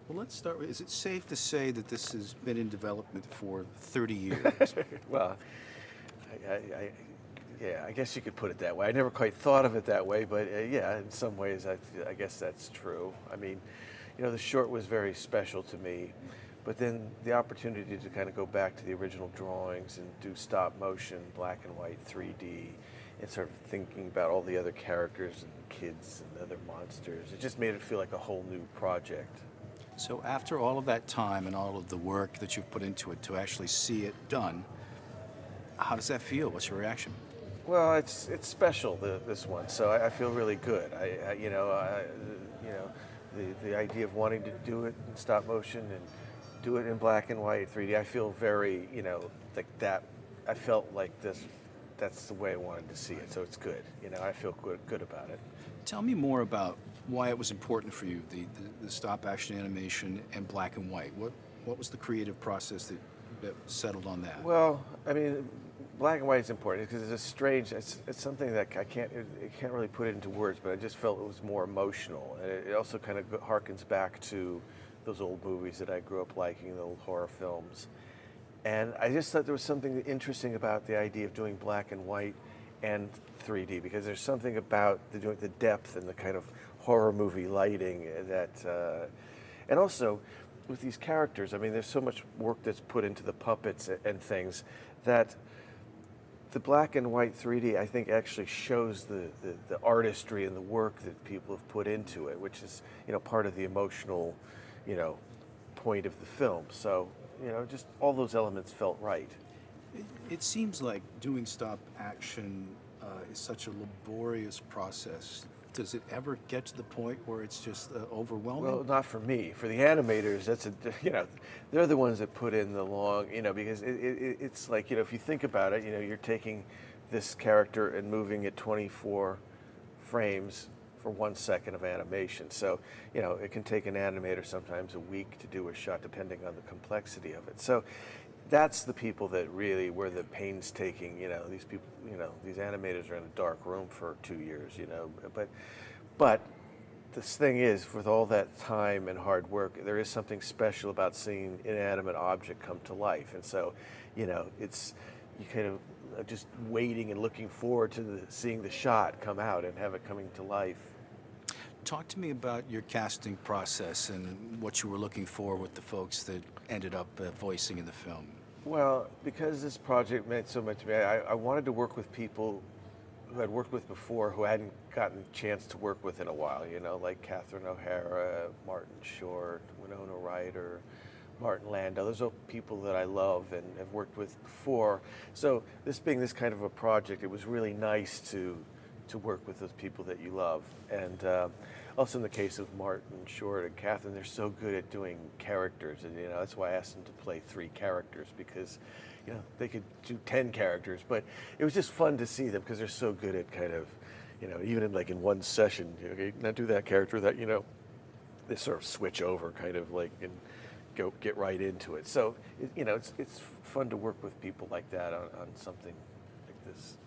Well, let's start with, is it safe to say that this has been in development for 30 years? Well, yeah, I guess you could put it that way. I never quite thought of it that way, but yeah, in some ways, I guess that's true. I mean, the short was very special to me, but then the opportunity to kind of go back to the original drawings and do stop motion, black and white, 3D, and sort of thinking about all the other characters and the kids and the other monsters, it just made it feel like a whole new project. So after all of that time and all of the work that you've put into it to actually see it done, how does that feel? What's your reaction? Well, it's special, this one, so I feel really good. The idea of wanting to do it in stop motion and do it in black and white 3D, I feel very, like that. I felt like that's the way I wanted to see it, so it's good. I feel good about it. Tell me more about why it was important for you, the stop action animation and black and white. What was the creative process that settled on that? Well, I mean, black and white is important because it's something that I can't really put it into words, but I just felt it was more emotional, and it also kind of harkens back to those old movies that I grew up liking, the old horror films. And I just thought there was something interesting about the idea of doing black and white and 3D, because there's something about the depth and the kind of horror movie lighting and also with these characters, I mean, there's so much work that's put into the puppets and things that the black and white 3D, I think, actually shows the artistry and the work that people have put into it, which is, part of the emotional, point of the film. So, just all those elements felt right. It seems like doing stop action is such a laborious process. Does it ever get to the point where it's just overwhelming? Well, not for me. For the animators, they're the ones that put in the long, because it's like, if you think about it, you're taking this character and moving it 24 frames for 1 second of animation. So, it can take an animator sometimes a week to do a shot, depending on the complexity of it. So that's the people that really were the painstaking, these people, these animators are in a dark room for 2 years, but this thing is, with all that time and hard work, there is something special about seeing an inanimate object come to life. And so, it's, you kind of just waiting and looking forward to seeing the shot come out and have it coming to life. Talk to me about your casting process and what you were looking for with the folks that ended up voicing in the film. Well, because this project meant so much to me, I wanted to work with people who I'd worked with before who hadn't gotten a chance to work with in a while, like Catherine O'Hara, Martin Short, Winona Ryder, Martin Landau. Those are people that I love and have worked with before. So this being this kind of a project, it was really nice to work with those people that you love. And also in the case of Martin Short and Catherine, they're so good at doing characters, and that's why I asked them to play 3 characters, because they could do 10 characters, but it was just fun to see them because they're so good at kind of, even in one session, okay, now do that character, that they sort of switch over kind of like and get right into it. So it's fun to work with people like that on something like this.